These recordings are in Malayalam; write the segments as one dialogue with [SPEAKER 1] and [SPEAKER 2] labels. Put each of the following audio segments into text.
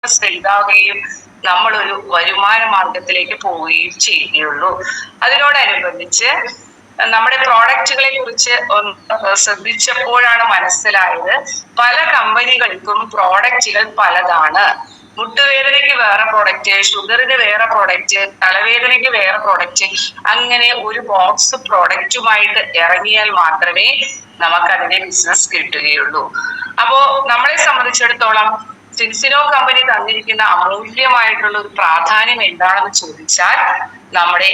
[SPEAKER 1] ബിസിനസ് വലുതാവുകയും നമ്മളൊരു വരുമാന മാർഗത്തിലേക്ക് പോവുകയും ചെയ്യുകയുള്ളൂ. അതിനോടനുബന്ധിച്ച് നമ്മുടെ പ്രോഡക്റ്റുകളെ കുറിച്ച് ശ്രദ്ധിച്ചപ്പോഴാണ് മനസ്സിലായത് പല കമ്പനികൾക്കും പ്രോഡക്റ്റുകൾ പലതാണ്. മുട്ടുവേദനയ്ക്ക് വേറെ പ്രോഡക്റ്റ്, ഷുഗറിന് വേറെ പ്രോഡക്റ്റ്, തലവേദനയ്ക്ക് വേറെ പ്രോഡക്റ്റ്, അങ്ങനെ ഒരു ബോക്സ് പ്രോഡക്റ്റുമായിട്ട് ഇറങ്ങിയാൽ മാത്രമേ നമുക്കതിന്റെ ബിസിനസ് കിട്ടുകയുള്ളൂ. അപ്പോ നമ്മളെ സംബന്ധിച്ചിടത്തോളം സിൻസിനോ കമ്പനി തന്നിരിക്കുന്ന അമൂല്യമായിട്ടുള്ള ഒരു പ്രാധാന്യം എന്താണെന്ന് ചോദിച്ചാൽ നമ്മുടെ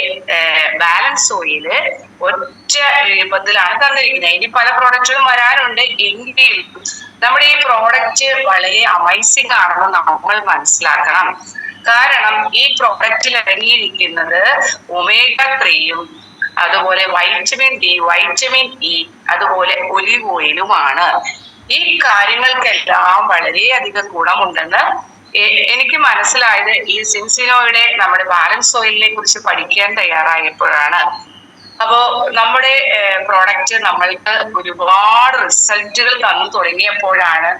[SPEAKER 1] ബാലൻസ് ഓയില് ഒറ്റ രൂപത്തിലാണ് തന്നിരിക്കുന്നത്. ഇനി പല പ്രോഡക്റ്റുകളും വരാനുണ്ട്, എങ്കിലും നമ്മുടെ ഈ പ്രോഡക്റ്റ് വളരെ അമേസിംഗ് ആണെന്ന് നമ്മൾ മനസ്സിലാക്കണം. കാരണം ഈ പ്രോഡക്റ്റിൽ ഇറങ്ങിയിരിക്കുന്നത് ഒമേഗ 3യും അതുപോലെ വൈറ്റമിൻ ഡി, വൈറ്റമിൻ ഇ, അതുപോലെ ഒലിവ് ഓയിലുമാണ്. ഈ കാര്യങ്ങൾക്കെല്ലാം വളരെയധികം ഗുണമുണ്ടെന്ന് എനിക്ക് മനസ്സിലായത് ഈ സിൻസിനോയുടെ നമ്മുടെ ബാലൻസ് ഓയിലിനെ കുറിച്ച് പഠിക്കാൻ തയ്യാറായപ്പോഴാണ്. അപ്പോ നമ്മുടെ പ്രോഡക്റ്റ് നമ്മൾക്ക് ഒരുപാട് റിസൾട്ടുകൾ തന്നു തുടങ്ങിയപ്പോഴാണ്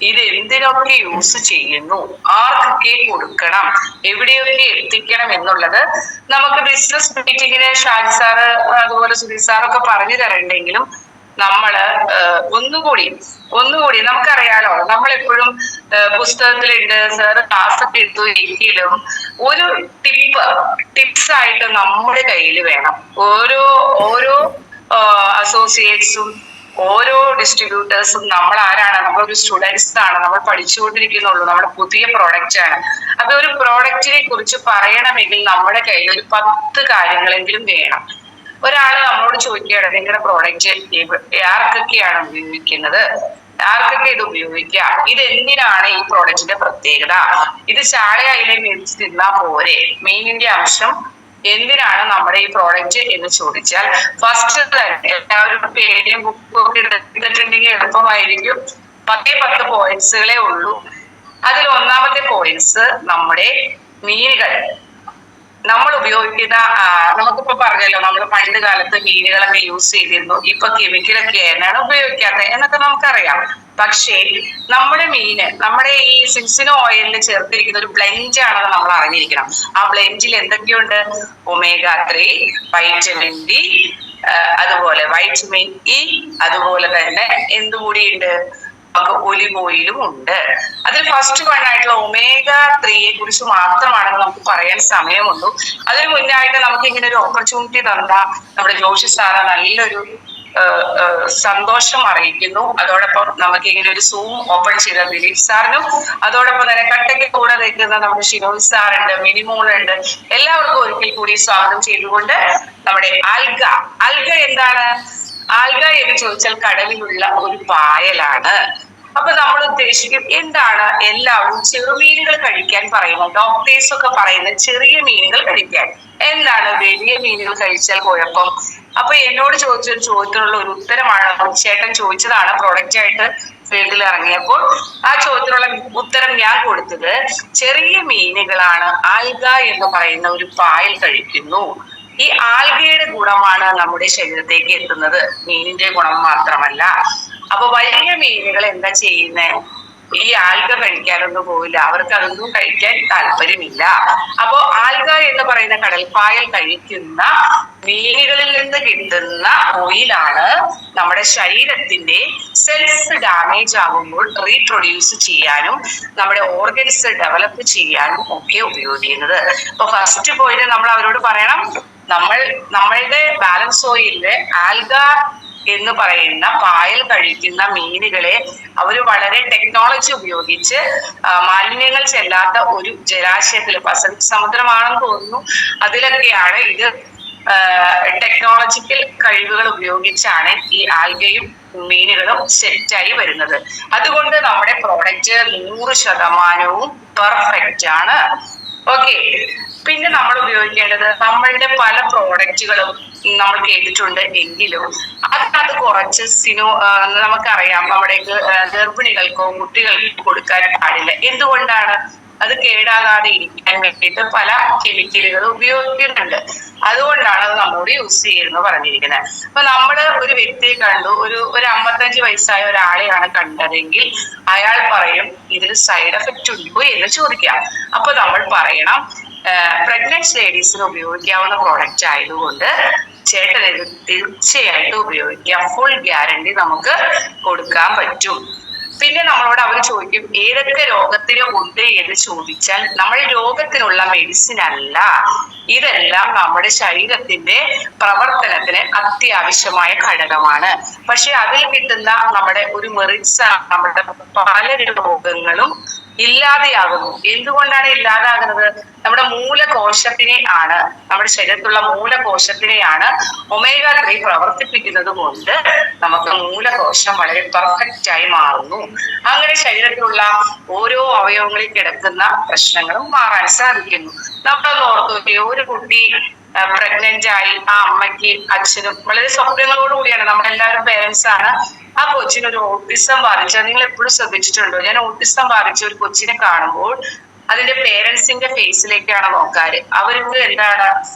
[SPEAKER 1] ഇത് എന്തിനൊക്കെ യൂസ് ചെയ്യുന്നു, ആർക്കൊക്കെ കൊടുക്കണം, എവിടെയൊക്കെ എത്തിക്കണം എന്നുള്ളത് നമുക്ക് ബിസിനസ് മീറ്റിങ്ങിന് ഷാജി സാറ് അതുപോലെ സുധീർ സാറൊക്കെ പറഞ്ഞു തരണ്ടെങ്കിലും നമ്മള് ഒന്നുകൂടി നമുക്കറിയാലോ, നമ്മളെപ്പോഴും പുസ്തകത്തിലുണ്ട്, സാറ് ക്ലാസ് ഒക്കെ എടുത്തു എങ്കിലും ഒരു ടിപ്സ് ആയിട്ട് നമ്മുടെ കയ്യിൽ വേണം. ഓരോ അസോസിയേറ്റ്സും ഓരോ ഡിസ്ട്രിബ്യൂട്ടേഴ്സും നമ്മൾ ആരാണ്? നമ്മളൊരു സ്റ്റുഡൻസ് ആണ്, നമ്മൾ പഠിച്ചുകൊണ്ടിരിക്കുന്നുള്ളൂ, നമ്മുടെ പുതിയ പ്രോഡക്റ്റ് ആണ്. അപ്പൊ ഒരു പ്രോഡക്റ്റിനെ കുറിച്ച് പറയണമെങ്കിൽ നമ്മുടെ കയ്യിൽ ഒരു 10 കാര്യങ്ങളെങ്കിലും വേണം. ഒരാള് നമ്മളോട് ചോദിക്കുകയാണ് നിങ്ങളുടെ പ്രോഡക്റ്റ് ആർക്കൊക്കെയാണ് ഉപയോഗിക്കുന്നത്, ആർക്കൊക്കെ ഇത് ഉപയോഗിക്കാം, ഇത് എന്തിനാണ് ഈ പ്രോഡക്റ്റിന്റെ പ്രത്യേകത, ഇത് ചാളയായിലെ മേടിച്ച് തിന്നാ പോരെ, മെയിനിന്റെ അംശം എന്തിനാണ് നമ്മുടെ ഈ പ്രോഡക്റ്റ് എന്ന് ചോദിച്ചാൽ ഫസ്റ്റ് തന്നെ എല്ലാവരും പേരും ബുക്കും ഒക്കെ എടുത്തിട്ടുണ്ടെങ്കിൽ എളുപ്പമായിരിക്കും. 10 പോയിന്റ്സുകളേ ഉള്ളൂ. അതിൽ ഒന്നാമത്തെ പോയിന്റ്സ് നമ്മുടെ മീനുകൾ. നമ്മൾ ഉപയോഗിക്കുന്ന, നമുക്കിപ്പോ പറഞ്ഞല്ലോ, നമ്മൾ പണ്ട് കാലത്ത് മീനുകളൊക്കെ യൂസ് ചെയ്തിരുന്നു, ഇപ്പൊ കെമിക്കലൊക്കെ ആണ് ഉപയോഗിക്കാത്തത് എന്നൊക്കെ നമുക്കറിയാം. പക്ഷേ നമ്മുടെ ഈ സിൻസിനോ ഓയിലിൽ ചേർത്തിരിക്കുന്ന ഒരു ബ്ലെൻഡ് ആണെന്ന് നമ്മൾ അറിഞ്ഞിരിക്കണം. ആ ബ്ലെൻഡിൽ എന്തൊക്കെയുണ്ട്? ഒമേഗ 3, വൈറ്റമിൻ ഡി, അതുപോലെ വൈറ്റമിൻ ഇ, അതുപോലെ തന്നെ എന്തുകൂടിയുണ്ട്? ഒലിവ് ഓയിലും ഉണ്ട്. അതിൽ ഫസ്റ്റ് വൺ ആയിട്ടുള്ള ഒമേഗ 3യെ കുറിച്ച് മാത്രമാണെന്ന് നമുക്ക് പറയാൻ സമയമുള്ളൂ. അതിന് മുന്നായിട്ട് നമുക്ക് ഇങ്ങനെ ഒരു ഓപ്പർച്യൂണിറ്റി തന്ന നമ്മുടെ ജോഷി സാറ് നല്ലൊരു സന്തോഷം അറിയിക്കുന്നു. അതോടൊപ്പം നമുക്ക് ഇങ്ങനെ ഒരു സൂം ഓപ്പൺ ചെയ്ത ദിലീപ് സാറിനും, അതോടൊപ്പം തന്നെ കട്ടയ്ക്ക് കൂടെ നിൽക്കുന്ന നമ്മുടെ ഷിനോജ് സാറുണ്ട്, മിനിമോളുണ്ട്, എല്ലാവർക്കും ഒരിക്കൽ കൂടി സ്വാഗതം ചെയ്തുകൊണ്ട് നമ്മുടെ ആൽഗ എന്താണ്? ആൽഗ എന്ന് ചോദിച്ചാൽ കടലിലുള്ള ഒരു പായലാണ്. അപ്പൊ നമ്മൾ ഉദ്ദേശിക്കും എന്താണ്? എല്ലാവരും ചെറുമീനുകൾ കഴിക്കാൻ പറയുന്നു, ഡോക്ടേഴ്സ് ഒക്കെ പറയുന്നത് ചെറിയ മീനുകൾ കഴിക്കാൻ. എന്താണ് വലിയ മീനുകൾ കഴിച്ചാൽ കുഴപ്പം? അപ്പൊ എന്നോട് ചോദിച്ചൊരു ചോദ്യത്തിനുള്ള ഒരു ഉത്തരമാണ് ചേട്ടൻ ചോദിച്ചതാണ് പ്രോഡക്റ്റ് ആയിട്ട് ഫീൽഡിൽ ഇറങ്ങിയപ്പോൾ. ആ ചോദ്യത്തിനുള്ള ഉത്തരം ഞാൻ കൊടുത്തത് ചെറിയ മീനുകളാണ് ആൽഗ എന്ന് പറയുന്ന ഒരു പായൽ കഴിക്കുന്നു. ഈ ആൽഗയുടെ ഗുണമാണ് നമ്മുടെ ശരീരത്തേക്ക് എത്തുന്നത്, മീനിന്റെ ഗുണം മാത്രമല്ല. അപ്പൊ വലിയ മീനുകൾ എന്താ ചെയ്യുന്നത്? ഈ ആൽഗ കഴിക്കാനൊന്നും പോവില്ല, അവർക്ക് അതൊന്നും കഴിക്കാൻ താല്പര്യമില്ല. അപ്പോ ആൽഗ എന്ന് പറയുന്ന കടൽപ്പായൽ കഴിക്കുന്ന മീനുകളിൽ നിന്ന് കിട്ടുന്ന ഓയിലാണ് നമ്മുടെ ശരീരത്തിന്റെ സെൽസ് ഡാമേജ് ആകുമ്പോൾ റീപ്രൊഡ്യൂസ് ചെയ്യാനും നമ്മുടെ ഓർഗൻസ് ഡെവലപ്പ് ചെയ്യാനും ഒക്കെ ഉപയോഗിക്കുന്നത്. അപ്പൊ ഫസ്റ്റ് പോയിന്റ് നമ്മൾ അവരോട് പറയണം, നമ്മളുടെ ബാലൻസ് ഓയിലില് ആൽഗ എന്ന് പറയുന്ന പായൽ കഴിക്കുന്ന മീനുകളെ അവർ വളരെ ടെക്നോളജി ഉപയോഗിച്ച് മാലിന്യങ്ങൾ ചെല്ലാത്ത ഒരു ജലാശയത്തിൽ, പസഫിക് സമുദ്രമാണെന്ന് തോന്നുന്നു, അതിലൊക്കെയാണ് ഇത് ടെക്നോളജിക്കൽ കഴിവുകൾ ഉപയോഗിച്ചാണ് ഈ ആൽഗയും മീനുകളും സെറ്റായി വരുന്നത്. അതുകൊണ്ട് നമ്മുടെ പ്രോഡക്റ്റ് 100% പെർഫെക്റ്റ് ആണ്. ഓക്കെ. പിന്നെ നമ്മൾ ഉപയോഗിക്കേണ്ടത്, നമ്മളുടെ പല പ്രോഡക്റ്റുകളും നമ്മൾ കേട്ടിട്ടുണ്ട് എങ്കിലും അതിനകത്ത് കുറച്ച് നമുക്കറിയാം നമ്മുടെ ഗർഭിണികൾക്കോ കുട്ടികൾക്കോ കൊടുക്കാൻ പാടില്ല. എന്തുകൊണ്ടാണ്? അത് കേടാകാതെ ഇരിക്കാൻ വേണ്ടിയിട്ട് പല കെമിക്കലുകൾ ഉപയോഗിക്കുന്നുണ്ട്. അതുകൊണ്ടാണ് അത് നമ്മളോട് യൂസ് ചെയ്യുന്നത് പറഞ്ഞിരിക്കുന്നത്. അപ്പൊ നമ്മള് ഒരു വ്യക്തിയെ കണ്ടു, ഒരു 55 വയസ്സായ ഒരാളെയാണ് കണ്ടതെങ്കിൽ അയാൾ പറയും ഇതിൽ സൈഡ് എഫക്റ്റ് ഉണ്ടോ എന്ന് ചോദിക്കാം. അപ്പൊ നമ്മൾ പറയണം പ്രഗ്നന്റ് ലേഡീസിന് ഉപയോഗിക്കാവുന്ന പ്രോഡക്റ്റ് ആയതുകൊണ്ട് ചേട്ടൻ ഇത് തീർച്ചയായിട്ടും ഉപയോഗിക്കാം, ഫുൾ ഗ്യാരണ്ടി നമുക്ക് കൊടുക്കാൻ പറ്റും. പിന്നെ നമ്മളോട് അവർ ചോദിക്കും ഏതൊക്കെ രോഗത്തിന് ഉണ്ട് എന്ന് ചോദിച്ചാൽ നമ്മൾ രോഗത്തിനുള്ള മെഡിസിൻ അല്ല, ഇതെല്ലാം നമ്മുടെ ശരീരത്തിന്റെ പ്രവർത്തനത്തിന് അത്യാവശ്യമായ ഘടകമാണ്. പക്ഷെ അതിൽ കിട്ടുന്ന നമ്മുടെ ഒരു മെറിറ്റ്സ് നമ്മുടെ പല രോഗങ്ങളും ഇല്ലാതെയാകുന്നു. എന്തുകൊണ്ടാണ് ഇല്ലാതാകുന്നത്? നമ്മുടെ മൂലകോശത്തിനെ ആണ്, നമ്മുടെ ശരീരത്തിലുള്ള മൂലകോശത്തിനെയാണ് ഒമേഗ 3 പ്രവർത്തിപ്പിക്കുന്നത് കൊണ്ട് നമുക്ക് മൂലകോശം വളരെ പെർഫെക്റ്റ് ആയി മാറുന്നു. അങ്ങനെ ശരീരത്തിലുള്ള ഓരോ അവയവങ്ങളിൽ കിടക്കുന്ന പ്രശ്നങ്ങളും മാറാൻ സാധിക്കുന്നു. നമ്മളൊന്ന് ഓർത്തു, ഒരു കുട്ടി പ്രഗ്നന്റ് ആയി ആ അമ്മയ്ക്ക് അച്ഛനും വളരെ സ്വപ്നങ്ങളോടുകൂടിയാണ്, നമ്മളെല്ലാവരും പേരൻസ് ആണ്. ആ കൊച്ചിനൊരു ഓട്ടിസം ബാധിച്ച, നിങ്ങൾ എപ്പോഴും ശ്രദ്ധിച്ചിട്ടുണ്ടോ? ഞാൻ ഓട്ടിസം ബാധിച്ച ഒരു കൊച്ചിനെ കാണുമ്പോൾ അതിന്റെ പേരൻസിന്റെ ഫേസിലേക്കാണ് നോക്കാറ്. അവർക്ക് എന്താണ്,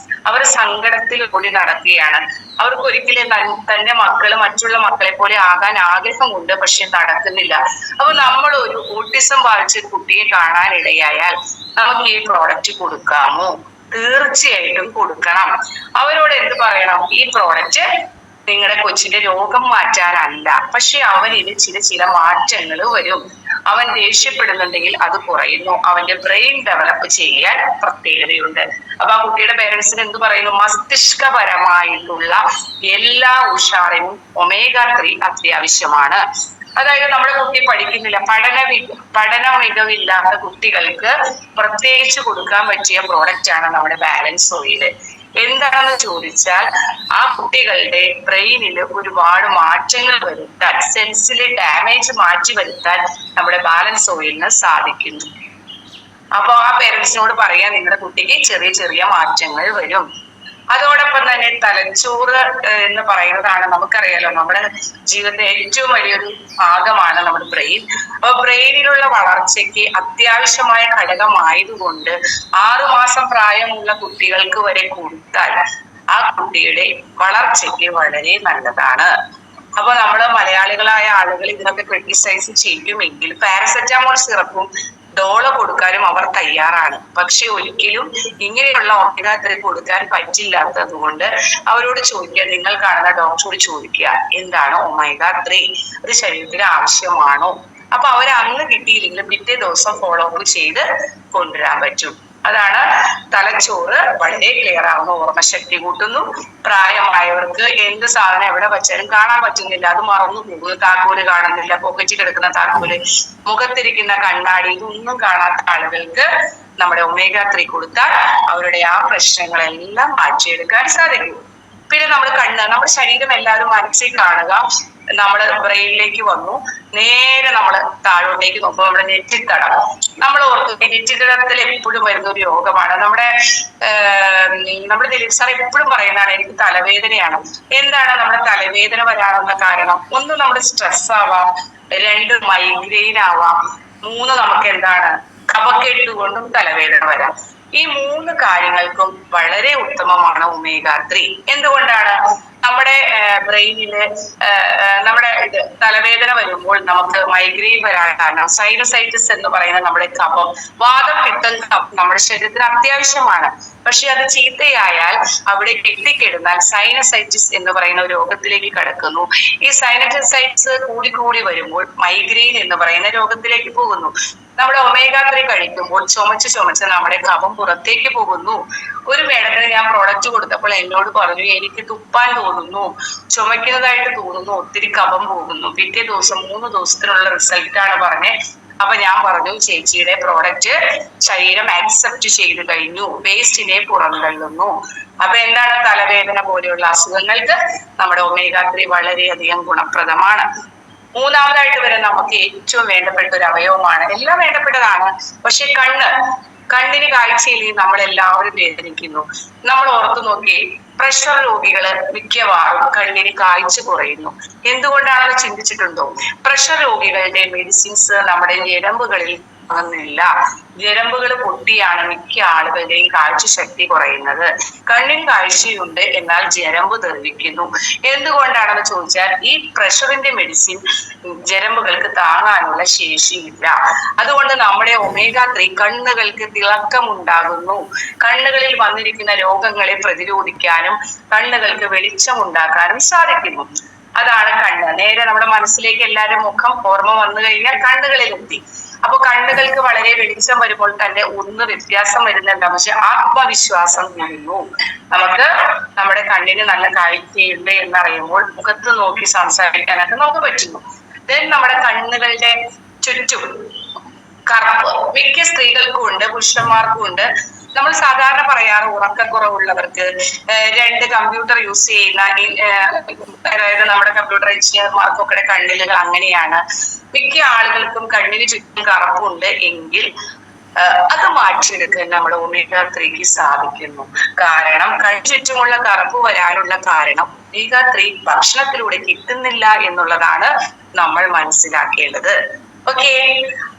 [SPEAKER 1] അവർ സങ്കടത്തിൽ കൂടി നടക്കുകയാണ്. അവർക്ക് ഒരിക്കലും തന്റെ മക്കള് മറ്റുള്ള മക്കളെ പോലെ ആകാൻ ആഗ്രഹമുണ്ട്, പക്ഷെ നടക്കുന്നില്ല. അപ്പൊ നമ്മൾ ഒരു ഓട്ടിസം ബാധിച്ച ഒരു കുട്ടിയെ കാണാനിടയായാൽ നമുക്ക് ഈ പ്രോഡക്റ്റ് കൊടുക്കാമോ? തീർച്ചയായിട്ടും കൊടുക്കണം. അവരോട് എന്ത് പറയണം? ഈ പ്രോഡക്റ്റ് നിങ്ങളുടെ കൊച്ചിന്റെ രോഗം മാറ്റാനല്ല, പക്ഷെ അവനിൽ ചില മാറ്റങ്ങൾ വരും. അവൻ ദേഷ്യപ്പെടുന്നുണ്ടെങ്കിൽ അത് കുറയുന്നു, അവന്റെ ബ്രെയിൻ ഡെവലപ്പ് ചെയ്യാൻ പ്രത്യേകതയുണ്ട്. അപ്പൊ ആ കുട്ടിയുടെ പേരൻസിന് എന്ത് പറയുന്നു? മസ്തിഷ്കപരമായിട്ടുള്ള എല്ലാ ഉഷാറിനും ഒമേഗ 3 അത്യാവശ്യമാണ്. അതായത് നമ്മുടെ കുട്ടി പഠിക്കുന്നില്ല, പഠന മികവില്ലാത്ത കുട്ടികൾക്ക് പ്രത്യേകിച്ച് കൊടുക്കാൻ പറ്റിയ പ്രോഡക്റ്റ് ആണ് നമ്മുടെ ബാലൻസ് ഓയിൽ. എന്താണെന്ന് ചോദിച്ചാൽ ആ കുട്ടികളുടെ ബ്രെയിനിൽ ഒരുപാട് മാറ്റങ്ങൾ വരുത്താൻ, സെൻസിലെ ഡാമേജ് മാറ്റി വരുത്താൻ നമ്മുടെ ബാലൻസ് ഓയിലിന് സാധിക്കുന്നു. അപ്പൊ ആ പേരൻസിനോട് പറയാൻ നിങ്ങളുടെ കുട്ടിക്ക് ചെറിയ ചെറിയ മാറ്റങ്ങൾ വരും. അതോടൊപ്പം തന്നെ തലച്ചോറ് എന്ന് പറയുന്നതാണ്, നമുക്കറിയാലോ നമ്മുടെ ജീവിതത്തെ ഏറ്റവും വലിയൊരു ഭാഗമാണ് നമ്മുടെ ബ്രെയിൻ. അപ്പൊ ബ്രെയിനിലുള്ള വളർച്ചയ്ക്ക് അത്യാവശ്യമായ ഘടകമായതുകൊണ്ട് 6 മാസം പ്രായമുള്ള കുട്ടികൾക്ക് വരെ കൊടുത്താൽ ആ കുട്ടിയുടെ വളർച്ചയ്ക്ക് വളരെ നല്ലതാണ്. അപ്പൊ നമ്മള് മലയാളികളായ ആളുകൾ ഇതിനൊക്കെ ക്രിട്ടിസൈസ് ചെയ്യുമെങ്കിൽ പാരസെറ്റമോൾ സിറപ്പും ഡോളോ കൊടുക്കാനും അവർ തയ്യാറാണ്. പക്ഷെ ഒരിക്കലും ഇങ്ങനെയുള്ള ഒമേഗ 3 കൊടുക്കാൻ പറ്റില്ലാത്തത് കൊണ്ട് അവരോട് ചോദിക്കുക, നിങ്ങൾ കാണുന്ന ഡോക്ടറോട് ചോദിക്കുക എന്താണ് ഒമേഗ 3, അത് ശരീരത്തിന് ആവശ്യമാണോ? അപ്പൊ അവർ അന്ന് കിട്ടിയില്ലെങ്കിലും പിറ്റേ ദിവസം ഫോളോ അപ്പ് ചെയ്ത് കൊണ്ടുവരാൻ പറ്റും. അതാണ് തലച്ചോറ് വളരെ ക്ലിയർ ആവുന്നു, ഓർമ്മശക്തി കൂട്ടുന്നു. പ്രായമായവർക്ക് എന്ത് സാധനം എവിടെ വെച്ചാലും കാണാൻ പറ്റുന്നില്ല, അത് മറന്നു പോകും. താക്കോല് കാണുന്നില്ല, പോക്കറ്റിൽ കിടക്കുന്ന താക്കോല്, മുഖത്തിരിക്കുന്ന കണ്ണാടി, ഇതൊന്നും കാണാത്ത ആളുകൾക്ക് നമ്മുടെ ഒമേഗ 3 കൊടുത്താൽ അവരുടെ ആ പ്രശ്നങ്ങളെല്ലാം മാറ്റിയെടുക്കാൻ സാധിക്കും. പിന്നെ നമ്മൾ നമ്മുടെ ശരീരം എല്ലാവരും മനസ്സിൽ കാണുക, നമ്മുടെ ബ്രെയിനിലേക്ക് വന്നു, നേരെ നമ്മൾ താഴോട്ടേക്ക് നോക്കുമ്പോൾ നമ്മുടെ നെറ്റിത്തടം, നമ്മൾ ഓർത്തു നെറ്റിത്തടത്തിൽ എപ്പോഴും വരുന്ന ഒരു രോഗമാണ്. നമ്മുടെ ദിലീപ് സാർ എപ്പോഴും പറയുന്നതാണ് എനിക്ക് തലവേദനയാണ്. എന്താണ് നമ്മുടെ തലവേദന വരാനുള്ള കാരണം? ഒന്ന് നമ്മുടെ സ്ട്രെസ് ആവാം, 2 മൈഗ്രെയിൻ ആവാം, 3 നമുക്ക് എന്താണ് കഫക്കെട്ട് കൊണ്ടും തലവേദന വരാം. ഈ 3 കാര്യങ്ങൾക്കും വളരെ ഉത്തമമാണ് ഒമേഗ 3. എന്തുകൊണ്ടാണ്? നമ്മുടെ ബ്രെയിനില് നമ്മുടെ തലവേദന വരുമ്പോൾ നമുക്ക് മൈഗ്രെയിൻ വരാൻ കാരണം സൈനസൈറ്റിസ് എന്ന് പറയുന്ന നമ്മുടെ കഫം, വാദം, പിത്തം, നമ്മുടെ ശരീരത്തിന് അത്യാവശ്യമാണ്. പക്ഷെ അത് ചീത്തയായാൽ അവിടെ കെട്ടിക്കിടന്നാൽ സൈനസൈറ്റിസ് എന്ന് പറയുന്ന ഒരു രോഗത്തിലേക്ക് കടക്കുന്നു. ഈ സൈനസൈറ്റിസ് കൂടി വരുമ്പോൾ മൈഗ്രെയിൻ എന്ന് പറയുന്ന രോഗത്തിലേക്ക് പോകുന്നു. നമ്മുടെ ഒമേഗ 3 കഴിക്കുമ്പോൾ ചുമച്ച് നമ്മുടെ കഫം പുറത്തേക്ക് പോകുന്നു. ഒരു മേഡത്തിന് ഞാൻ പ്രോഡക്റ്റ് കൊടുത്തപ്പോൾ എന്നോട് പറഞ്ഞു എനിക്ക് തുപ്പാൻ തോന്നുന്നു, ചുമക്കുന്നതായിട്ട് തോന്നുന്നു, ഒത്തിരി കഫം പോകുന്നു. പിറ്റേ ദിവസം 3 ദിവസത്തിനുള്ള റിസൾട്ടാണ് പറഞ്ഞത്. അപ്പൊ ഞാൻ പറഞ്ഞു ചേച്ചിയുടെ പ്രോഡക്റ്റ് ശരീരം ആക്സെപ്റ്റ് ചെയ്ത് കഴിഞ്ഞു, വേസ്റ്റിനെ പുറന്തള്ളുന്നു. അപ്പൊ എന്താണ്? തലവേദന പോലെയുള്ള അസുഖങ്ങൾക്ക് നമ്മുടെ ഒമേഗ 3 വളരെയധികം ഗുണപ്രദമാണ്. മൂന്നാമതായിട്ട് വരെ നമുക്ക് ഏറ്റവും വേണ്ടപ്പെട്ട ഒരു അവയവമാണ്, എല്ലാം വേണ്ടപ്പെട്ടതാണ്, പക്ഷെ കണ്ണിന് കാഴ്ചയില്ലെങ്കിൽ നമ്മളെല്ലാവരും വേദനിക്കുന്നു. നമ്മൾ ഓർത്തു നോക്കി, പ്രഷർ രോഗികള് മിക്കവാറും കണ്ണിന് കാഴ്ച കുറയുന്നു. എന്തുകൊണ്ടാണെന്ന് ചിന്തിച്ചിട്ടുണ്ടോ? പ്രഷർ രോഗികളുടെ മെഡിസിൻസ് നമ്മുടെ ഞരമ്പുകളിൽ ആകുന്നില്ല. ഞരമ്പുകൾ പൊട്ടിയാണ് മിക്ക ആളുകളുടെയും കാഴ്ചശക്തി കുറയുന്നത്. കണ്ണിന് കാഴ്ചയുണ്ട്, എന്നാൽ ഞരമ്പ് തെറിക്കുന്നു. എന്തുകൊണ്ടാണെന്ന് ചോദിച്ചാൽ ഈ പ്രഷറിന്റെ മെഡിസിൻ ഞരമ്പുകൾക്ക് താങ്ങാനുള്ള ശേഷിയില്ല. അതുകൊണ്ട് നമ്മുടെ omega-3 കണ്ണുകൾക്ക് തിളക്കമുണ്ടാകുന്നു. കണ്ണുകളിൽ വന്നിരിക്കുന്ന രോഗങ്ങളെ പ്രതിരോധിക്കാനും കണ്ണുകൾക്ക് വെളിച്ചം ഉണ്ടാക്കാനും സാധിക്കുന്നു. അതാണ് കണ്ണ്. നേരെ നമ്മുടെ മനസ്സിലേക്ക് എല്ലാവരും മുഖം ഓർമ്മ വന്നു കഴിഞ്ഞാൽ കണ്ണുകളിൽ എത്തി. അപ്പൊ കണ്ണുകൾക്ക് വളരെ വെളിച്ചം വരുമ്പോൾ തന്നെ ഒന്ന് വ്യത്യാസം വരുന്നുണ്ട്. പക്ഷെ ആത്മവിശ്വാസം കൂടുന്നു. നമുക്ക് നമ്മുടെ കണ്ണിന് നല്ല കാഴ്ചയുണ്ട് എന്നറിയുമ്പോൾ മുഖത്ത് നോക്കി സംസാരിക്കാനൊക്കെ നമുക്ക് പറ്റുന്നു. ദെൻ നമ്മുടെ കണ്ണുകളുടെ ചുറ്റും കറുപ്പ് മിക്ക സ്ത്രീകൾക്കും ഉണ്ട്, പുരുഷന്മാർക്കും ഉണ്ട്. നമ്മൾ സാധാരണ പറയാറ് ഉറക്കക്കുറവുള്ളവർക്ക്, രണ്ട് കമ്പ്യൂട്ടർ യൂസ് ചെയ്യുന്ന അതായത് നമ്മുടെ കമ്പ്യൂട്ടർ എഞ്ചിനീയർമാർക്കൊക്കെ കണ്ണിലുകൾ അങ്ങനെയാണ്. മിക്ക ആളുകൾക്കും കണ്ണിന് ചുറ്റും കറുപ്പുണ്ട് എങ്കിൽ അത് മാറ്റിയെടുക്കാൻ നമ്മുടെ omega-3 സാധിക്കുന്നു. കാരണം കണ്ണിന് ചുറ്റുമുള്ള കറുപ്പ് വരാനുള്ള കാരണം omega-3 ഭക്ഷണത്തിലൂടെ കിട്ടുന്നില്ല എന്നുള്ളതാണ് നമ്മൾ മനസ്സിലാക്കേണ്ടത്. ഓക്കെ,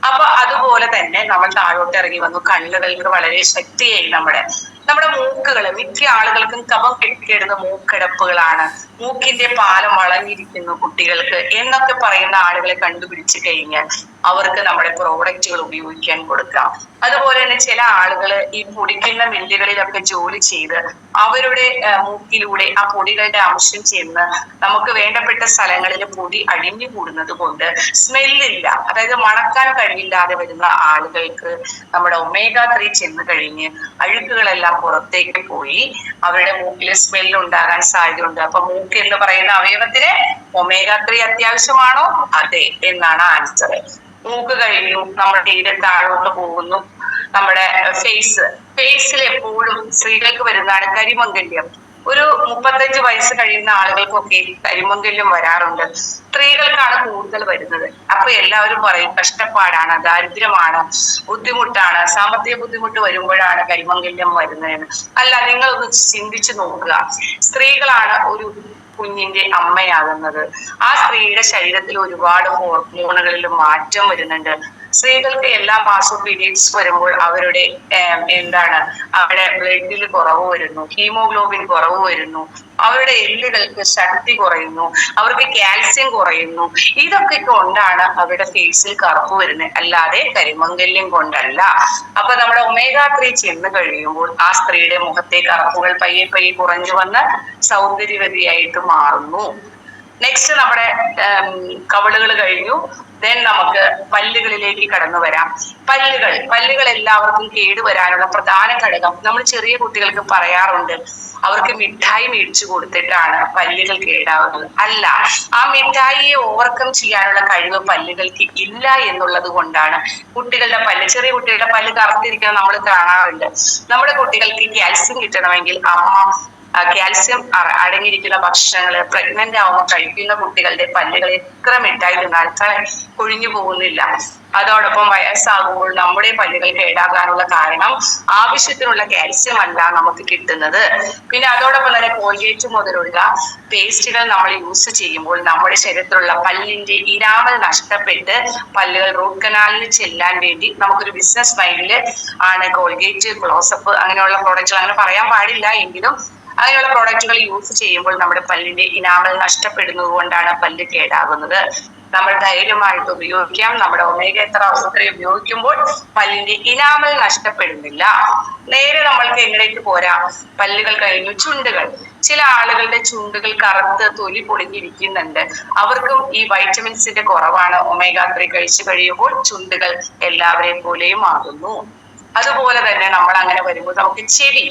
[SPEAKER 1] അപ്പൊ അതുപോലെ തന്നെ നമ്മൾ താഴോട്ട് ഇറങ്ങി വന്നു. കണ്ണുകൾക്ക് വളരെ ശക്തിയായി നമ്മുടെ മൂക്കുകൾ, മിക്ക ആളുകൾക്കും കഫം കെട്ടിക്കിടുന്ന മൂക്കടപ്പുകളാണ്. മൂക്കിന്റെ പാലം വളഞ്ഞിരിക്കുന്നു കുട്ടികൾക്ക് എന്നൊക്കെ പറയുന്ന ആളുകളെ കണ്ടുപിടിച്ചു കഴിഞ്ഞാൽ അവർക്ക് നമ്മുടെ പ്രോഡക്റ്റുകൾ ഉപയോഗിക്കാൻ കൊടുക്കാം. അതുപോലെ തന്നെ ചില ആളുകൾ ഈ പൊടിക്കുന്ന മില്ലുകളിലൊക്കെ ജോലി ചെയ്ത് അവരുടെ മൂക്കിലൂടെ ആ പൊടികളുടെ അംശം ചെന്ന് നമുക്ക് വേണ്ടപ്പെട്ട സ്ഥലങ്ങളിൽ പൊടി അടിഞ്ഞു കൂടുന്നത് കൊണ്ട് സ്മെല്ലില്ല, അതായത് മണക്കാൻ കഴിവില്ലാതെ വരുന്ന ആളുകൾക്ക് നമ്മുടെ omega-3 ചെന്ന് കഴിഞ്ഞ് അഴുക്കുകളെല്ലാം പുറത്തേക്ക് പോയി അവരുടെ മൂക്കിൽ സ്മെല്ല് ഉണ്ടാകാൻ സാധ്യതയുണ്ട്. അപ്പൊ മൂക്ക് എന്ന് പറയുന്ന അവയവത്തിന് omega-3 അത്യാവശ്യമാണോ? അതെ എന്നാണ് ആൻസർ. മൂക്ക് കഴിഞ്ഞു, നമ്മുടെ തീരെ താഴോട്ട് പോകുന്നു. നമ്മുടെ ഫേസിൽ എപ്പോഴും സ്ത്രീകൾക്ക് വരുന്നതാണ് കരിമംഗല്യം. ഒരു 35 വയസ്സ് കഴിയുന്ന ആളുകൾക്കൊക്കെ കരിമംഗല്യം വരാറുണ്ട്. സ്ത്രീകൾക്കാണ് കൂടുതൽ വരുന്നത്. അപ്പൊ എല്ലാവരും പറയും കഷ്ടപ്പാടാണ്, ദാരിദ്ര്യമാണ്, ബുദ്ധിമുട്ടാണ്, സാമ്പത്തിക ബുദ്ധിമുട്ട് വരുമ്പോഴാണ് കരിമംഗല്യം വരുന്നതെന്ന്. അല്ല, നിങ്ങളൊന്ന് ചിന്തിച്ചു നോക്കുക. സ്ത്രീകളാണ് ഒരു കുഞ്ഞിന്റെ അമ്മയാകുന്നത്. ആ സ്ത്രീയുടെ ശരീരത്തിൽ ഒരുപാട് ഹോർമോണുകളിൽ മാറ്റം വരുന്നുണ്ട്. സ്ത്രീകൾക്ക് എല്ലാ മാസവും പീരിയഡ്സ് വരുമ്പോൾ അവരുടെ അവരുടെ ബ്ലഡിൽ കുറവ് വരുന്നു, ഹീമോഗ്ലോബിൻ കുറവ് വരുന്നു, അവരുടെ എല്ലുകൾക്ക് ശക്തി കുറയുന്നു, അവർക്ക് കാൽസ്യം കുറയുന്നു. ഇതൊക്കെ കൊണ്ടാണ് അവരുടെ ഫേസിൽ കറുപ്പ് വരുന്നത്, അല്ലാതെ കരിമംഗല്യം കൊണ്ടല്ല. അപ്പൊ നമ്മുടെ omega-3 ചെന്ന് കഴിയുമ്പോൾ ആ സ്ത്രീയുടെ മുഖത്തെ കറുപ്പുകൾ പയ്യെ പയ്യെ കുറഞ്ഞു വന്ന് സൗന്ദര്യവതിയായിട്ട് മാറുന്നു. നെക്സ്റ്റ് നമ്മുടെ കവിളുകൾ കഴിഞ്ഞു. ദെൻ നമുക്ക് പല്ലുകളിലേക്ക് കടന്നു വരാം. പല്ലുകൾ എല്ലാവർക്കും കേടുവരാനുള്ള പ്രധാന ഘടകം നമ്മൾ ചെറിയ കുട്ടികൾക്ക് പറയാറുണ്ട്, അവർക്ക് മിഠായി മേടിച്ചു കൊടുത്തിട്ടാണ് പല്ലുകൾ കേടാവുന്നത്. അല്ല, ആ മിഠായിയെ ഓവർകം ചെയ്യാനുള്ള കഴിവ് പല്ലുകൾക്ക് ഇല്ല എന്നുള്ളത് കൊണ്ടാണ് ചെറിയ കുട്ടികളുടെ പല്ല് കറുത്തിരിക്കുന്നത് നമ്മൾ കാണാറുണ്ട്. നമ്മുടെ കുട്ടികൾക്ക് കാൽസ്യം കിട്ടണമെങ്കിൽ അമ്മ കാൽസ്യം അടങ്ങിയിരിക്കുന്ന ഭക്ഷണങ്ങൾ പ്രഗ്നന്റ് ആവുമ്പോൾ കഴിക്കുന്ന കുട്ടികളുടെ പല്ലുകൾ എത്ര മിഠായി തിന്നാലും കൊഴിഞ്ഞു പോകുന്നില്ല. അതോടൊപ്പം വയസ്സാകുമ്പോൾ നമ്മുടെ പല്ലുകൾ കേടാകാനുള്ള കാരണം ആവശ്യത്തിനുള്ള കാൽസ്യം അല്ല നമുക്ക് കിട്ടുന്നത്. പിന്നെ അതോടൊപ്പം തന്നെ കോൾഗേറ്റ് മുതലുള്ള പേസ്റ്റുകൾ നമ്മൾ യൂസ് ചെയ്യുമ്പോൾ നമ്മുടെ ശരീരത്തിലുള്ള പല്ലിന്റെ ഇനാമൽ നഷ്ടപ്പെട്ട് പല്ലുകൾ റൂട്ട് കനാലിന് ചെല്ലാൻ വേണ്ടി നമുക്കൊരു ബിസിനസ് മൈൻഡില് ആണ് കോൾഗേറ്റ്, ക്ലോസപ്പ് അങ്ങനെയുള്ള പ്രോഡക്റ്റുകൾ, അങ്ങനെ പറയാൻ പാടില്ല എങ്കിലും അങ്ങനെയുള്ള പ്രോഡക്റ്റുകൾ യൂസ് ചെയ്യുമ്പോൾ നമ്മുടെ പല്ലിന്റെ ഇനാമൽ നഷ്ടപ്പെടുന്നത് കൊണ്ടാണ് പല്ല് കേടാകുന്നത്. നമ്മൾ ധൈര്യമായിട്ട് ഉപയോഗിക്കാം. നമ്മുടെ omega-3 ഉപയോഗിക്കുമ്പോൾ പല്ലിന്റെ ഇനാമൽ നഷ്ടപ്പെടുന്നില്ല. നേരെ നമ്മൾക്ക് എങ്ങനെയൊക്കെ പോരാ, പല്ലുകൾ കഴിഞ്ഞു ചുണ്ടുകൾ. ചില ആളുകളുടെ ചുണ്ടുകൾ കറുത്ത് തൊലി പൊളിഞ്ഞിരിക്കുന്നുണ്ട്. അവർക്കും ഈ വൈറ്റമിൻസിന്റെ കുറവാണ്. omega-3 കഴിച്ചു കഴിയുമ്പോൾ ചുണ്ടുകൾ എല്ലാവരെയും പോലെയും ആകുന്നു. അതുപോലെ തന്നെ നമ്മൾ അങ്ങനെ വരുമ്പോൾ നമുക്ക് ചെവി,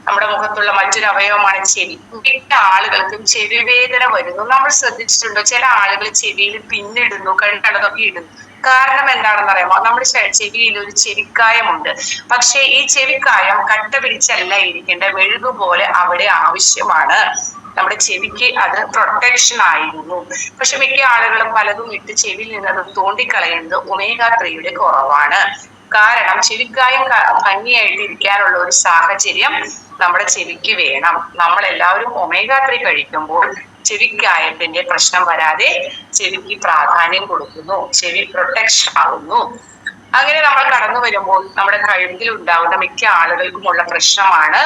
[SPEAKER 1] നമ്മുടെ മുഖത്തുള്ള മറ്റൊരു അവയവമാണ് ചെവി. മിക്ക ആളുകൾക്കും ചെവി വേദന വരുന്നു. നമ്മൾ ശ്രദ്ധിച്ചിട്ടുണ്ടോ? ചില ആളുകൾ ചെവിയിൽ പിന്നിടുന്നു, കണ്ണടതൊക്കെ ഇടുന്നു. കാരണം എന്താണെന്ന് അറിയാമോ? നമ്മുടെ ചെവിയിൽ ഒരു ചെവിക്കായമുണ്ട്. പക്ഷെ ഈ ചെവിക്കായം കട്ട പിടിച്ചല്ല ഇരിക്കേണ്ട, മെഴുകുപോലെ അവിടെ ആവശ്യമാണ്. നമ്മുടെ ചെവിക്ക് അത് പ്രൊട്ടക്ഷൻ ആയിരുന്നു. പക്ഷെ മിക്ക ആളുകളും പലതും ഇട്ട് ചെവിയിൽ നിന്നത് തോണ്ടിക്കളയുന്നത് omega-3 കുറവാണ്. കാരണം ചെവിക്കായം ഭംഗിയായിട്ട് ഇരിക്കാനുള്ള ഒരു സാഹചര്യം നമ്മുടെ ചെവിക്ക് വേണം. നമ്മൾ എല്ലാവരും omega-3 കഴിക്കുമ്പോൾ ചെവിക്കായത്തിന്റെ പ്രശ്നം വരാതെ ചെവിക്ക് പ്രാധാന്യം കൊടുക്കുന്നു, ചെവി പ്രൊട്ടക്ഷൻ ആകുന്നു. അങ്ങനെ നമ്മൾ കടന്നു വരുമ്പോൾ നമ്മുടെ കഴുത്തിൽ ഉണ്ടാവുന്ന മിക്ക ആളുകൾക്കുമുള്ള പ്രശ്നമാണ്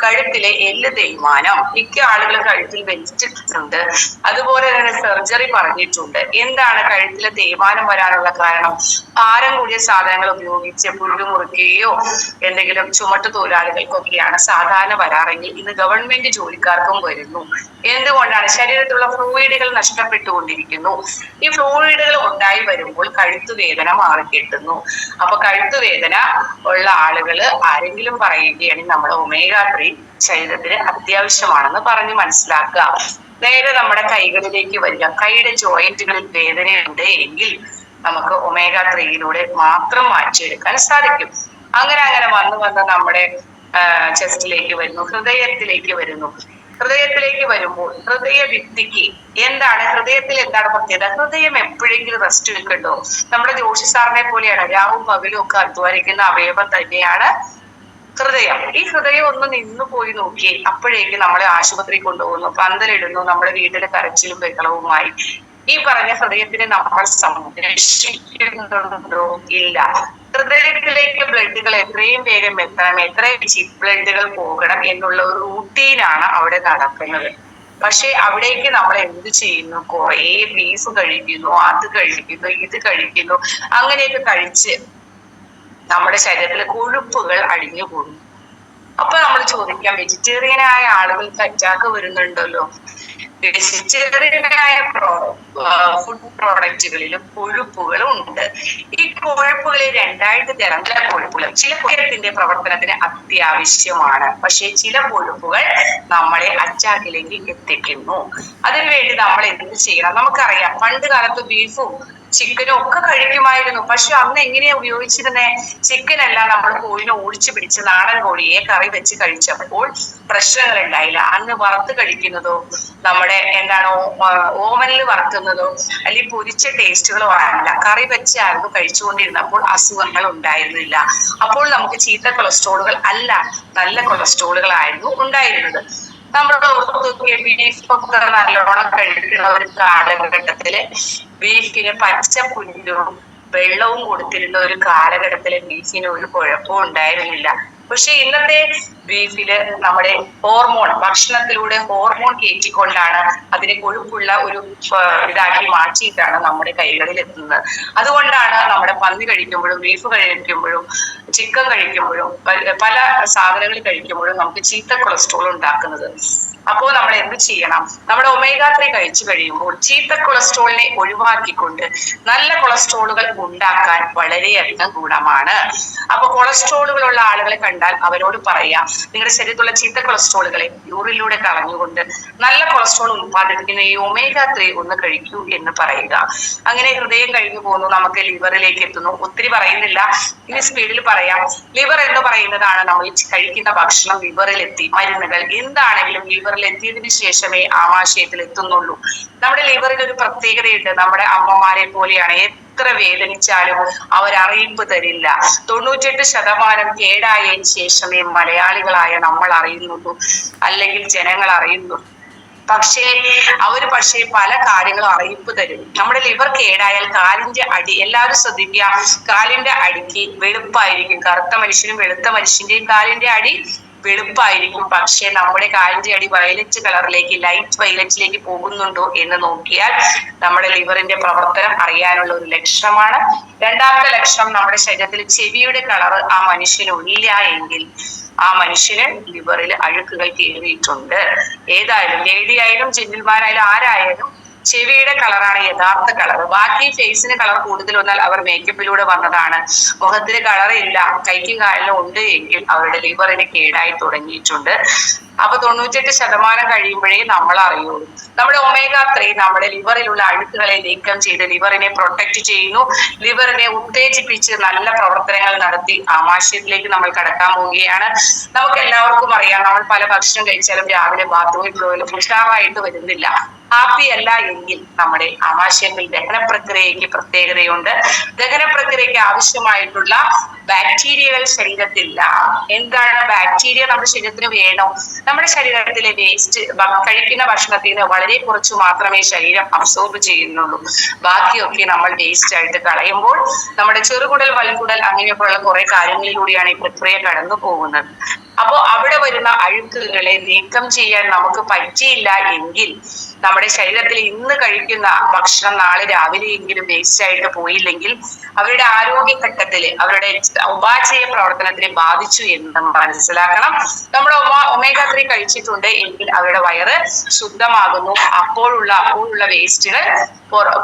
[SPEAKER 1] കഴുത്തിലെ എല്ല് തേയ്മാനം. മിക്ക ആളുകൾ കഴുത്തിൽ വെച്ചിട്ടുണ്ട്, അതുപോലെ തന്നെ സർജറി പറഞ്ഞിട്ടുണ്ട്. എന്താണ് കഴുത്തിലെ തേയ്മാനം വരാനുള്ള കാരണം? ഭാരം കൂടിയ സാധനങ്ങൾ ഉപയോഗിച്ച് പുല്ല് മുറിക്കുകയോ എന്തെങ്കിലും ചുമട്ടു തൊഴിലാളികൾക്കൊക്കെയാണ് സാധാരണ വരാറെങ്കിൽ ഇന്ന് ഗവൺമെന്റ് ജോലിക്കാർക്കും വരുന്നു. എന്തുകൊണ്ടാണ്? ശരീരത്തിലുള്ള ഫ്ലൂയിഡുകൾ നഷ്ടപ്പെട്ടുകൊണ്ടിരിക്കുന്നു. ഈ ഫ്ലൂയിഡുകൾ ഉണ്ടായി വരുമ്പോൾ കഴുത്തുവേദന മാറിക്കിട്ടുന്നു. അപ്പൊ കഴുത്തുവേദന ഉള്ള ആളുകൾ ആരെങ്കിലും പറയുകയാണെങ്കിൽ നമ്മൾ ഒമേഗ 3 ശരീരത്തിന് അത്യാവശ്യമാണെന്ന് പറഞ്ഞ് മനസ്സിലാക്കുക. നേരെ നമ്മുടെ കൈകളിലേക്ക് വരിക. കൈയുടെ ജോയിന്റുകളിൽ വേദനയുണ്ട് എങ്കിൽ നമുക്ക് ഒമേഗ 3 മാത്രം മാറ്റിയെടുക്കാൻ സാധിക്കും. അങ്ങനെ അങ്ങനെ വന്ന് നമ്മുടെ ചെസ്റ്റിലേക്ക് വരുന്നു, ഹൃദയത്തിലേക്ക് വരുന്നു. ഹൃദയത്തിലേക്ക് വരുമ്പോൾ ഹൃദയ ഭിത്തിക്ക് ഹൃദയത്തിൽ എന്താണ് പ്രത്യേകത? ഹൃദയം എപ്പോഴെങ്കിലും റെസ്റ്റ് എടുക്കണ്ടോ? നമ്മുടെ ജോഷി സാറിനെ പോലെയാണ് രാവും പകലും ഒക്കെ അധ്വാനിക്കുന്ന അവയവം തന്നെയാണ് ഹൃദയം. ഈ ഹൃദയം ഒന്ന് നിന്നു പോയി നോക്കി അപ്പോഴേക്കും നമ്മളെ ആശുപത്രി കൊണ്ടുപോകുന്നു, പന്തലിടുന്നു, നമ്മുടെ വീട്ടിലെ കരച്ചിലും ബഹളവുമായി. ഈ പറഞ്ഞ ഹൃദയത്തിനെ നമ്മൾ സംരക്ഷിക്കുന്നുണ്ടോ? ഇല്ല. ഹൃദയത്തിലേക്ക് ബ്ലഡുകൾ എത്രയും വേഗം എത്തണം, എത്രയും ബ്ലഡുകൾ പോകണം എന്നുള്ള ഒരു റൂട്ടീനാണ് അവിടെ നടക്കുന്നത്. പക്ഷെ അവിടേക്ക് നമ്മൾ എന്ത് ചെയ്യുന്നു? കുറേ ബീഫ് കഴിക്കുന്നു, അത് കഴിക്കുന്നു, ഇത് കഴിക്കുന്നു. അങ്ങനെയൊക്കെ കഴിച്ച് നമ്മുടെ ശരീരത്തിലെ കൊഴുപ്പുകൾ അടിഞ്ഞു കൂടുന്നു. അപ്പൊ നമ്മൾ ചോദിക്കാം, വെജിറ്റേറിയനായ ആളുകൾക്ക് അറ്റാക്ക് വരുന്നുണ്ടല്ലോ. വെജിറ്റേറിയനായ ഫുഡ് പ്രോഡക്റ്റുകളിലും കൊഴുപ്പുകളും ഉണ്ട്. ഈ കൊഴുപ്പുകളെ രണ്ടായിട്ട് തരം. ചില കൊഴുപ്പുകൾ ചില ശരീരത്തിന്റെ പ്രവർത്തനത്തിന് അത്യാവശ്യമാണ്, പക്ഷെ ചില കൊഴുപ്പുകൾ നമ്മളെ അറ്റാക്കിലേക്ക് എത്തിക്കുന്നു. അതിനുവേണ്ടി നമ്മൾ എന്ത് ചെയ്യണം? നമുക്കറിയാം, പണ്ട് കാലത്ത് ബീഫും ചിക്കനും ഒക്കെ കഴിക്കുമായിരുന്നു. പക്ഷെ അന്ന് എങ്ങനെയാ ഉപയോഗിച്ചിരുന്നേ? ചിക്കൻ അല്ല, നമ്മൾ കോഴിനെ ഓടിച്ചു പിടിച്ച് നാടൻ കോഴിയെ കറി വെച്ച് കഴിച്ചപ്പോൾ പ്രശ്നങ്ങൾ ഉണ്ടായില്ല. അന്ന് വറുത്ത് കഴിക്കുന്നതോ നമ്മുടെ ഓവനിൽ വറുക്കുന്നതോ അല്ലെങ്കിൽ പൊരിച്ച ടേസ്റ്റുകളോ അല്ല, കറി വെച്ചായിരുന്നു കഴിച്ചുകൊണ്ടിരുന്നപ്പോൾ അസുഖങ്ങൾ ഉണ്ടായിരുന്നില്ല. അപ്പോൾ നമുക്ക് ചീത്ത കൊളസ്ട്രോളുകൾ അല്ല, നല്ല കൊളസ്ട്രോളുകളായിരുന്നു ഉണ്ടായിരുന്നത്. നമ്മുടെ ബീഫൊക്കെ നല്ലോണം കഴിക്കുന്ന ഒരു കാലഘട്ടത്തില് ബീഫിന് പച്ച പുല്ലും വെള്ളവും കൊടുത്തിരുന്ന ഒരു കാലഘട്ടത്തില് ബീഫിന് ഒരു കുഴപ്പവും ഉണ്ടായിരുന്നില്ല. പക്ഷെ ഇന്നത്തെ ബീഫില് നമ്മുടെ ഭക്ഷണത്തിലൂടെ ഹോർമോൺ കയറ്റിക്കൊണ്ടാണ് അതിനെ കൊഴുപ്പുള്ള ഒരു ഇതാക്കി മാറ്റിയിട്ടാണ് നമ്മുടെ കൈകളിൽ എത്തുന്നത്. അതുകൊണ്ടാണ് നമ്മുടെ പന്നി കഴിക്കുമ്പോഴും ബീഫ് കഴിക്കുമ്പോഴും ചിക്കൻ കഴിക്കുമ്പോഴും പല സാധനങ്ങൾ കഴിക്കുമ്പോഴും നമുക്ക് ചീത്ത കൊളസ്ട്രോൾ ഉണ്ടാക്കുന്നത്. അപ്പോൾ നമ്മൾ എന്ത് ചെയ്യണം? നമ്മുടെ ഒമേഗ 3 കഴിച്ചു കഴിയുമ്പോൾ ചീത്ത കൊളസ്ട്രോളിനെ ഒഴിവാക്കിക്കൊണ്ട് നല്ല കൊളസ്ട്രോളുകൾ ഉണ്ടാക്കാൻ വളരെയധികം ഗുണമാണ്. അപ്പൊ കൊളസ്ട്രോളുകളുള്ള ആളുകളെ കണ്ടാൽ അവരോട് പറയാം, നിങ്ങളുടെ ശരീരത്തിലുള്ള ചീത്ത കൊളസ്ട്രോളുകളെ യൂറിനിലൂടെ കളഞ്ഞുകൊണ്ട് നല്ല കൊളസ്ട്രോൾ ഉത്പാദിപ്പിക്കുന്ന ഈ ഒമേഗ 3 ഒന്ന് കഴിക്കൂ എന്ന് പറയുക. അങ്ങനെ ഹൃദയം കഴിഞ്ഞു പോകുന്നു, നമുക്ക് ലിവറിലേക്ക് എത്തുന്നു. ഒത്തിരി പറയുന്നില്ല, ഇനി സ്പീഡിൽ പറയാം. ലിവർ എന്ന് പറയുന്നതാണ് നമ്മൾ കഴിക്കുന്ന ഭക്ഷണം ലിവറിൽ എത്തി. മരുന്നുകൾ എന്താണെങ്കിലും ലിവറിൽ എത്തിയതിനു ശേഷമേ ആമാശയത്തിൽ എത്തുന്നുള്ളൂ. നമ്മുടെ ലിവറിൽ ഒരു പ്രത്യേകതയുണ്ട്. നമ്മുടെ അമ്മമാരെ പോലെയാണ്, എത്ര വേദനിച്ചാലും അവർ അറിയിപ്പ് തരില്ല. 98% കേടായതിനു ശേഷമേ മലയാളികളായ നമ്മൾ അറിയുന്നുള്ളൂ, അല്ലെങ്കിൽ ജനങ്ങൾ അറിയുന്നു. പക്ഷേ പല കാര്യങ്ങളും അറിയിപ്പ് തരും. നമ്മുടെ ലിവർ കേടായാൽ കാലിന്റെ അടി, എല്ലാവരും ശ്രദ്ധിക്കുക, കാലിന്റെ അടിക്ക് വെളുപ്പായിരിക്കും. കറുത്ത മനുഷ്യനും വെളുത്ത മനുഷ്യന്റെയും കാലിന്റെ അടി വെളുപ്പായിരിക്കും. പക്ഷെ നമ്മുടെ കാലിന്റെ അടി വയലറ്റ് കളറിലേക്ക്, ലൈറ്റ് വയലറ്റിലേക്ക് പോകുന്നുണ്ടോ എന്ന് നോക്കിയാൽ നമ്മുടെ ലിവറിന്റെ പ്രവർത്തനം അറിയാനുള്ള ഒരു ലക്ഷണമാണ്. രണ്ടാമത്തെ ലക്ഷണം, നമ്മുടെ ശരീരത്തിൽ ചെവിയുടെ കളർ ആ മനുഷ്യന് ഇല്ല എങ്കിൽ ആ മനുഷ്യന് ലിവറിൽ അഴുക്കുകൾ കയറിയിട്ടുണ്ട്. ഏതായാലും ലേഡി ആയാലും ജെന്റിൽമാരായാലും ആരായാലും ചെവിയുടെ കളറാണ് യഥാർത്ഥ കളർ. ബാക്കി ഫേസിന് കളർ കൂടുതൽ വന്നാൽ അവർ മേക്കപ്പിലൂടെ വന്നതാണ്. മുഖത്തിന് കളർ ഇല്ല, കൈക്കും കാലിലും ഉണ്ട് എങ്കിൽ അവരുടെ ലിവറിന് കേടായി തുടങ്ങിയിട്ടുണ്ട്. അപ്പൊ 98% കഴിയുമ്പോഴേ നമ്മൾ അറിയുള്ളൂ. നമ്മുടെ ഒമേഗ 3 നമ്മുടെ ലിവറിലുള്ള അഴുക്കുകളെ നീക്കം ചെയ്ത് ലിവറിനെ പ്രൊട്ടക്ട് ചെയ്യുന്നു. ലിവറിനെ ഉത്തേജിപ്പിച്ച് നല്ല പ്രവർത്തനങ്ങൾ നടത്തി ആമാശയത്തിലേക്ക് നമ്മൾ കടക്കാൻ പോവുകയാണ്. നമുക്ക് എല്ലാവർക്കും അറിയാം, നമ്മൾ പല ഭക്ഷണം കഴിച്ചാലും രാവിലെ ബാത്റൂമിൽ പോയാലും ഉഷാറായിട്ട് വരുന്നില്ല. ഹാപ്പി അല്ല എങ്കിൽ നമ്മുടെ ആമാശയത്തിൽ ദഹന പ്രക്രിയയ്ക്ക് പ്രത്യേകതയുണ്ട്. ദഹന പ്രക്രിയയ്ക്ക് ആവശ്യമായിട്ടുള്ള ബാക്ടീരിയകൾ ശരീരത്തില്ല. എന്താണ് ബാക്ടീരിയ നമ്മുടെ ശരീരത്തിന് വേണം? നമ്മുടെ ശരീരത്തിലെ വേസ്റ്റ് കഴിക്കുന്ന ഭക്ഷണത്തിൽ നിന്ന് വളരെ കുറച്ച് മാത്രമേ ശരീരം അബ്സോർബ് ചെയ്യുന്നുള്ളൂ. ബാക്കിയൊക്കെ നമ്മൾ വേസ്റ്റ് ആയിട്ട് കളയുമ്പോൾ നമ്മുടെ ചെറുകുടൽ, വൻകുടൽ അങ്ങനെയൊക്കെയുള്ള കുറെ കാര്യങ്ങളിലൂടെയാണ് ഈ പ്രക്രിയ കടന്നു പോകുന്നത്. അപ്പോൾ അവിടെ വരുന്ന അഴുക്കുകളെ നീക്കം ചെയ്യാൻ നമുക്ക് പറ്റിയില്ല എങ്കിൽ നമ്മുടെ ശരീരത്തിൽ ഇന്ന് കഴിക്കുന്ന ഭക്ഷണം നാളെ രാവിലെയെങ്കിലും വേസ്റ്റ് ആയിട്ട് പോയില്ലെങ്കിൽ അവരുടെ ആരോഗ്യഘട്ടത്തില്, അവരുടെ ഉപാചയ പ്രവർത്തനത്തിനെ ബാധിച്ചു എന്ന് മനസ്സിലാക്കണം. നമ്മൾ ഒമേഗ 3 കഴിച്ചിട്ടുണ്ട് എങ്കിൽ അവരുടെ വയറ് ശുദ്ധമാകുന്നു. അപ്പോഴുള്ള വേസ്റ്റുകൾ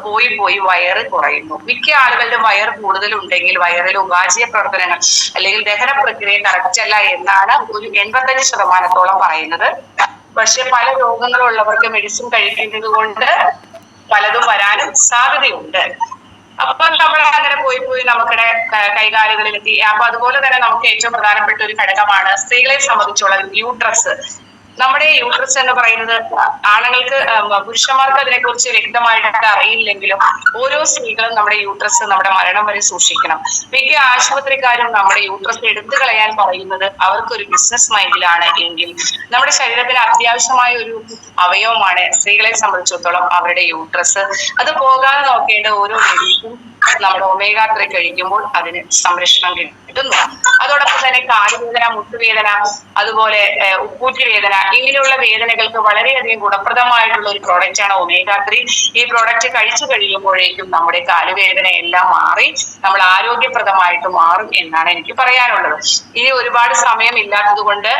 [SPEAKER 1] പോയി വയറ് കുറയുന്നു. മിക്ക ആളുകളുടെ വയറ് കൂടുതലുണ്ടെങ്കിൽ വയറിൽ ഉപാചയ പ്രവർത്തനങ്ങൾ അല്ലെങ്കിൽ ദഹന പ്രക്രിയ കറക്റ്റ് അല്ല എന്നാണ് ഒരു 85% പറയുന്നത്. പക്ഷെ പല രോഗങ്ങളുള്ളവർക്ക് മെഡിസിൻ കഴിക്കുന്നത് കൊണ്ട് പലതും വരാനും സാധ്യതയുണ്ട്. അപ്പൊ നമ്മൾ അങ്ങനെ പോയി നമുക്കിടെ കൈകാലുകളിലെത്തി. അപ്പൊ അതുപോലെ തന്നെ നമുക്ക് ഏറ്റവും പ്രധാനപ്പെട്ട ഒരു ഘടകമാണ് സ്ത്രീകളെ സംബന്ധിച്ചുള്ള യൂട്രസ്. നമ്മുടെ യൂട്രസ് എന്ന് പറയുന്നത് ആണുങ്ങൾക്ക്, പുരുഷന്മാർക്ക് അതിനെക്കുറിച്ച് വ്യക്തമായിട്ട് അറിയില്ലെങ്കിലും ഓരോ സ്ത്രീകളും നമ്മുടെ യൂട്രസ് നമ്മുടെ മരണം വരെ സൂക്ഷിക്കണം. മിക്ക ആശുപത്രിക്കാരും നമ്മുടെ യൂട്രസ് എടുത്തു കളയാൻ പറയുന്നത് അവർക്കൊരു ബിസിനസ് മൈൻഡിലാണ് എങ്കിൽ നമ്മുടെ ശരീരത്തിന് അത്യാവശ്യമായ ഒരു അവയവമാണ് സ്ത്രീകളെ സംബന്ധിച്ചിടത്തോളം അവരുടെ യൂട്രസ്. അത് പോകാതെ നോക്കേണ്ട ഓരോ ലേഡീസും നമ്മുടെ ഒമേഗ 3 കഴിക്കുമ്പോൾ അതിന് സംരക്ഷണം കിട്ടുന്നു. അതോടൊപ്പം തന്നെ കാലുവേദന, മുട്ടുവേദന, അതുപോലെ ഉപ്പൂറ്റി വേദന, ഇങ്ങനെയുള്ള വേദനകൾക്ക് വളരെയധികം ഗുണപ്രദമായിട്ടുള്ള ഒരു പ്രോഡക്റ്റ് ആണ് ഒമേഗ 3. ഈ പ്രോഡക്റ്റ് കഴിച്ചു കഴിയുമ്പോഴേക്കും നമ്മുടെ കാലുവേദന എല്ലാം മാറി നമ്മൾ ആരോഗ്യപ്രദമായിട്ട് മാറും എന്നാണ് എനിക്ക് പറയാനുള്ളത്. ഇനി ഒരുപാട് സമയം ഇല്ലാത്തത് കൊണ്ട്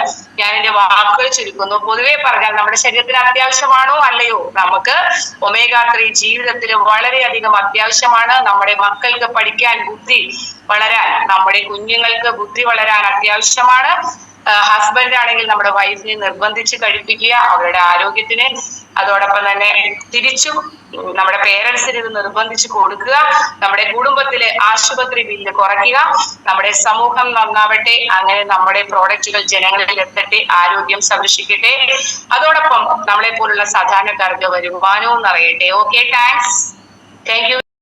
[SPEAKER 1] ഞാൻ എന്റെ വാക്കുകൾ ചുരുക്കുന്നു. പൊതുവെ പറഞ്ഞാൽ നമ്മുടെ ശരീരത്തിന് അത്യാവശ്യമാണോ അല്ലയോ? നമുക്ക് ഒമേഗ 3 ജീവിതത്തിൽ വളരെയധികം അത്യാവശ്യമാണ്. നമ്മുടെ മക്കൾക്ക് പഠിക്കാൻ, ബുദ്ധി വളരാൻ, നമ്മുടെ കുഞ്ഞുങ്ങൾക്ക് ബുദ്ധി വളരാൻ അത്യാവശ്യമാണ്. ഹസ്ബൻഡ് ആണെങ്കിൽ നമ്മുടെ വൈഫിനെ നിർബന്ധിച്ച് കഴിപ്പിക്കുക അവരുടെ ആരോഗ്യത്തിന്. അതോടൊപ്പം തന്നെ തിരിച്ചും നമ്മുടെ പേരൻസിന് ഇത് നിർബന്ധിച്ച് കൊടുക്കുക. നമ്മുടെ കുടുംബത്തിലെ ആശുപത്രി ബില്ല് കുറയ്ക്കുക. നമ്മുടെ സമൂഹം നന്നാവട്ടെ. അങ്ങനെ നമ്മുടെ പ്രോഡക്റ്റുകൾ ജനങ്ങളിൽ എത്തട്ടെ, ആരോഗ്യം സംരക്ഷിക്കട്ടെ. അതോടൊപ്പം നമ്മളെ പോലുള്ള സാധാരണക്കാർക്ക് വരുമാനവും നിറയട്ടെ. Okay, thank you.